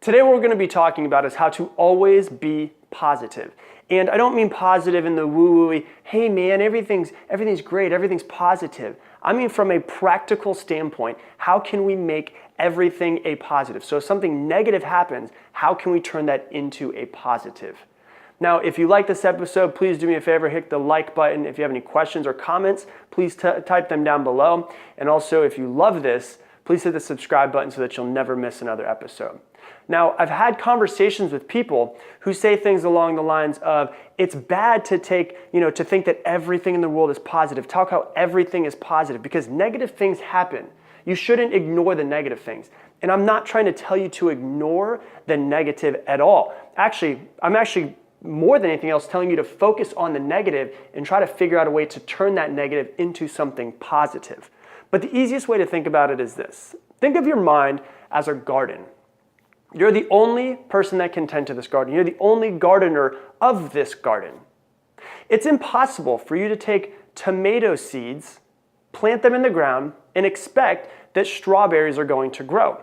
Today what we're going to be talking about is how to always be positive. And I don't mean positive in the woo-woo-y, hey man, everything's great, everything's positive. I mean from a practical standpoint, how can we make everything a positive? So if something negative happens, how can we turn that into a positive? Now, if you like this episode, please do me a favor, hit the like button. If you have any questions or comments, please type them down below. And also, if you love this, please hit the subscribe button so that you'll never miss another episode. Now, I've had conversations with people who say things along the lines of, it's bad to think that everything in the world is positive. Talk how everything is positive because negative things happen. You shouldn't ignore the negative things. And I'm not trying to tell you to ignore the negative at all. I'm actually more than anything else telling you to focus on the negative and try to figure out a way to turn that negative into something positive. But the easiest way to think about it is this. Think of your mind as a garden. You're the only person that can tend to this garden. You're the only gardener of this garden. It's impossible for you to take tomato seeds, plant them in the ground, and expect that strawberries are going to grow.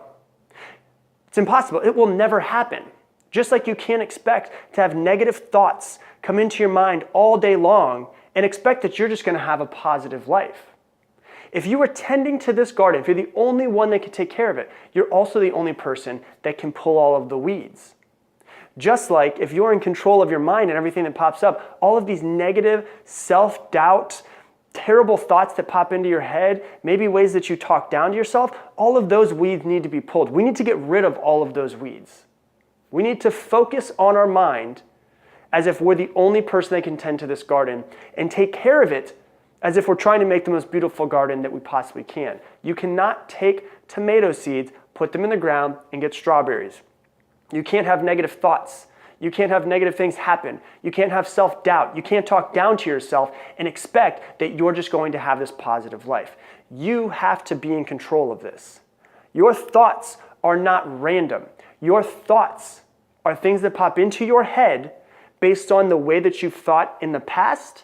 It's impossible. It will never happen. Just like you can't expect to have negative thoughts come into your mind all day long and expect that you're just going to have a positive life. If you are tending to this garden, if you're the only one that can take care of it, you're also the only person that can pull all of the weeds. Just like if you're in control of your mind and everything that pops up, all of these negative self-doubt, terrible thoughts that pop into your head, maybe ways that you talk down to yourself, all of those weeds need to be pulled. We need to get rid of all of those weeds. We need to focus on our mind as if we're the only person that can tend to this garden and take care of it as if we're trying to make the most beautiful garden that we possibly can. You cannot take tomato seeds, put them in the ground, and get strawberries. You can't have negative thoughts. You can't have negative things happen. You can't have self-doubt. You can't talk down to yourself and expect that you're just going to have this positive life. You have to be in control of this. Your thoughts are not random. Your thoughts are things that pop into your head based on the way that you've thought in the past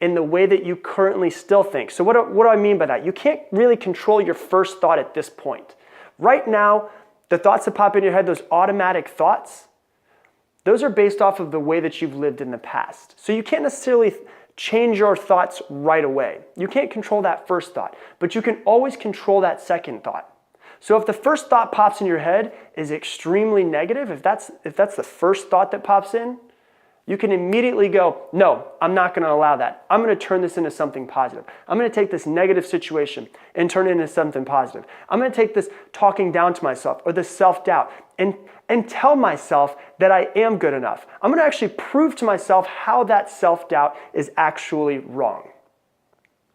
and the way that you currently still think. So what do I mean by that? You can't really control your first thought at this point. Right now, the thoughts that pop in your head, those automatic thoughts, those are based off of the way that you've lived in the past. So you can't necessarily change your thoughts right away. You can't control that first thought, but you can always control that second thought. So if the first thought pops in your head is extremely negative, if that's the first thought that pops in, you can immediately go, no, I'm not going to allow that. I'm going to turn this into something positive. I'm going to take this negative situation and turn it into something positive. I'm going to take this talking down to myself or this self-doubt and tell myself that I am good enough. I'm going to actually prove to myself how that self-doubt is actually wrong.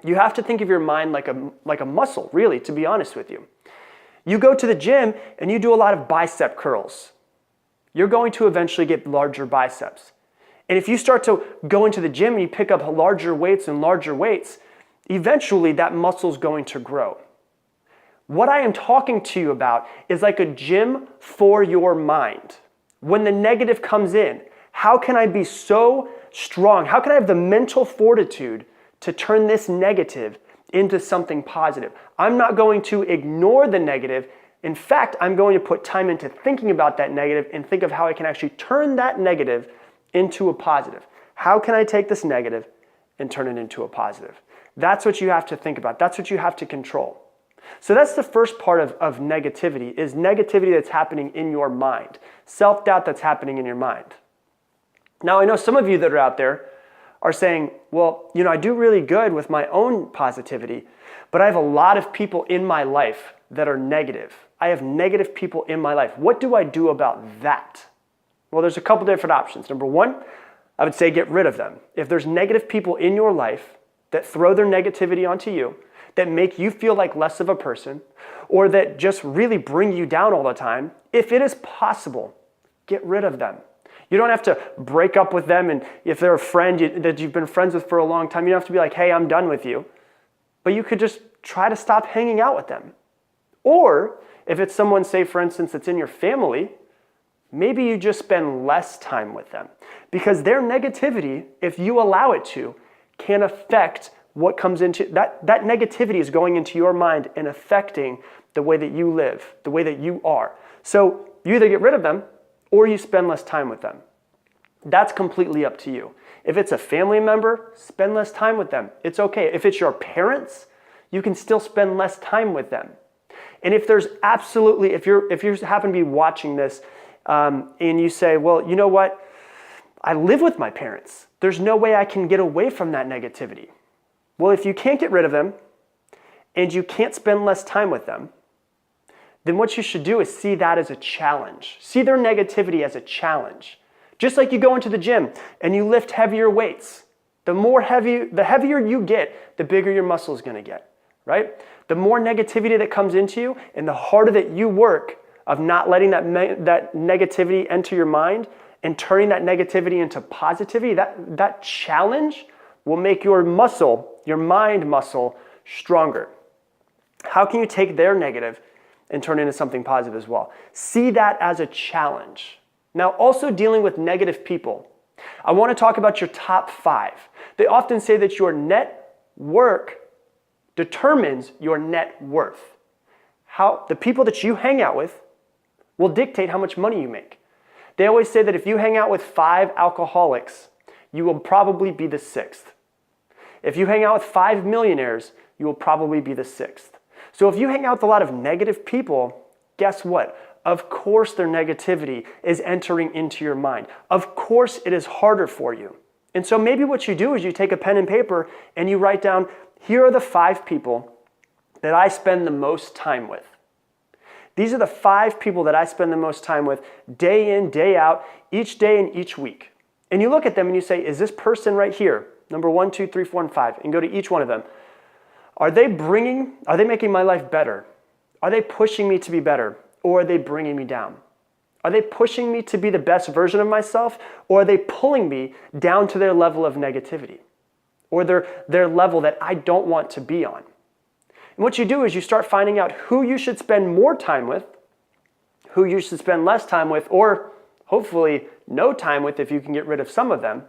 You have to think of your mind like a muscle, really, to be honest with you. You go to the gym and you do a lot of bicep curls. You're going to eventually get larger biceps. And if you start to go into the gym and you pick up larger weights, eventually that muscle's going to grow. What I am talking to you about is like a gym for your mind. When the negative comes in, how can I be so strong? How can I have the mental fortitude to turn this negative into something positive? I'm not going to ignore the negative. In fact, I'm going to put time into thinking about that negative and think of how I can actually turn that negative into a positive. How can I take this negative and turn it into a positive? That's what you have to think about. That's what you have to control. So that's the first part of negativity, is negativity that's happening in your mind. Self-doubt that's happening in your mind. Now, I know some of you that are out there are saying, well, I do really good with my own positivity, but I have a lot of people in my life that are negative. I have negative people in my life. What do I do about that? Well, there's a couple different options. Number one, I would say get rid of them. If there's negative people in your life that throw their negativity onto you, that make you feel like less of a person, or that just really bring you down all the time, if it is possible, get rid of them. You don't have to break up with them, and if they're a friend that you've been friends with for a long time, you don't have to be like, hey, I'm done with you. But you could just try to stop hanging out with them. Or if it's someone, say for instance, that's in your family, maybe you just spend less time with them, because their negativity, if you allow it to, can affect what comes into that negativity is going into your mind and affecting the way that you live, the way that you are. So you either get rid of them or you spend less time with them. That's completely up to you. If it's a family member, spend less time with them. It's okay. If it's your parents, you can still spend less time with them. And if there's absolutely, if you happen to be watching this and you say, well, you know what? I live with my parents. There's no way I can get away from that negativity. Well, if you can't get rid of them and you can't spend less time with them, then what you should do is see that as a challenge. See their negativity as a challenge. Just like you go into the gym and you lift heavier weights. The heavier you get, the bigger your muscle is going to get, right? The more negativity that comes into you and the harder that you work of not letting that negativity enter your mind and turning that negativity into positivity, that challenge will make your muscle, your mind muscle, stronger. How can you take their negative and turn it into something positive as well? See that as a challenge. Now, also dealing with negative people, I want to talk about your top 5. They often say that your net work determines your net worth. How the people that you hang out with will dictate how much money you make. They always say that if you hang out with 5 alcoholics, you will probably be the 6th. If you hang out with 5 millionaires, you will probably be the 6th. So if you hang out with a lot of negative people, guess what? Of course their negativity is entering into your mind. Of course it is harder for you. And so maybe what you do is you take a pen and paper and you write down, here are the 5 people that I spend the most time with. These are the 5 people that I spend the most time with day in, day out, each day and each week. And you look at them and you say, is this person right here, number 1, 2, 3, 4, and 5, and go to each one of them. Are they making my life better? Are they pushing me to be better? Or are they bringing me down? Are they pushing me to be the best version of myself? Or are they pulling me down to their level of negativity? Or their level that I don't want to be on? And what you do is you start finding out who you should spend more time with, who you should spend less time with, or hopefully no time with if you can get rid of some of them.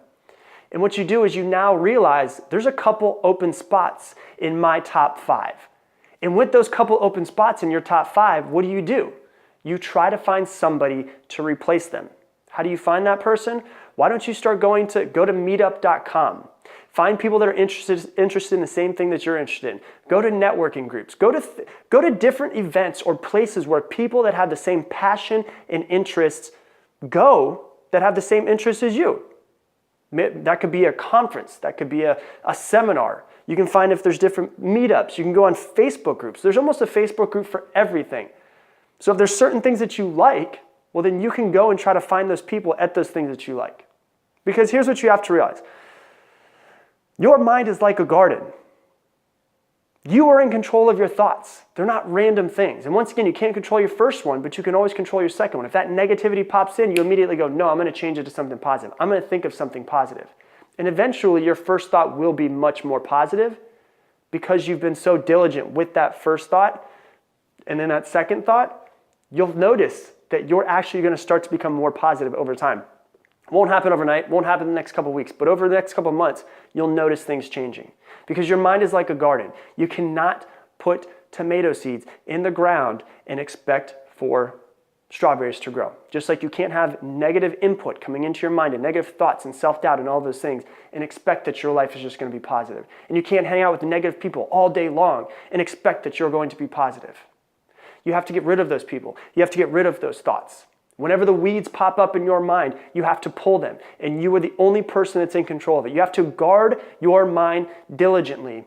And what you do is you now realize there's a couple open spots in my top 5. And with those couple open spots in your top 5, what do? You try to find somebody to replace them. How do you find that person? Why don't you start go to meetup.com. Find people that are interested in the same thing that you're interested in. Go to networking groups. Go to different events or places where people that have the same passion and interests that have the same interests as you. That could be a conference. That could be a seminar. You can find if there's different meetups. You can go on Facebook groups. There's almost a Facebook group for everything. So if there's certain things that you like, well, then you can go and try to find those people at those things that you like. Because here's what you have to realize. Your mind is like a garden. You are in control of your thoughts. They're not random things. And once again, you can't control your first one, but you can always control your second one. If that negativity pops in, you immediately go, no, I'm going to change it to something positive. I'm going to think of something positive. And eventually, your first thought will be much more positive because you've been so diligent with that first thought. And then that second thought, you'll notice that you're actually going to start to become more positive over time. It won't happen overnight, won't happen in the next couple of weeks, but over the next couple of months, you'll notice things changing. Because your mind is like a garden. You cannot put tomato seeds in the ground and expect for strawberries to grow. Just like you can't have negative input coming into your mind and negative thoughts and self-doubt and all those things and expect that your life is just going to be positive. And you can't hang out with negative people all day long and expect that you're going to be positive. You have to get rid of those people. You have to get rid of those thoughts. Whenever the weeds pop up in your mind, you have to pull them, and you are the only person that's in control of it. You have to guard your mind diligently,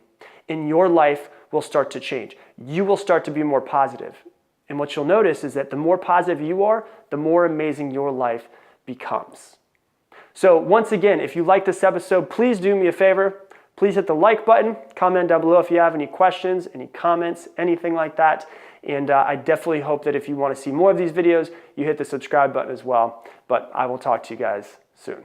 and your life will start to change. You will start to be more positive. And what you'll notice is that the more positive you are, the more amazing your life becomes. So once again, if you like this episode, please do me a favor. Please hit the like button, comment down below if you have any questions, any comments, anything like that. And I definitely hope that if you want to see more of these videos, you hit the subscribe button as well. But I will talk to you guys soon.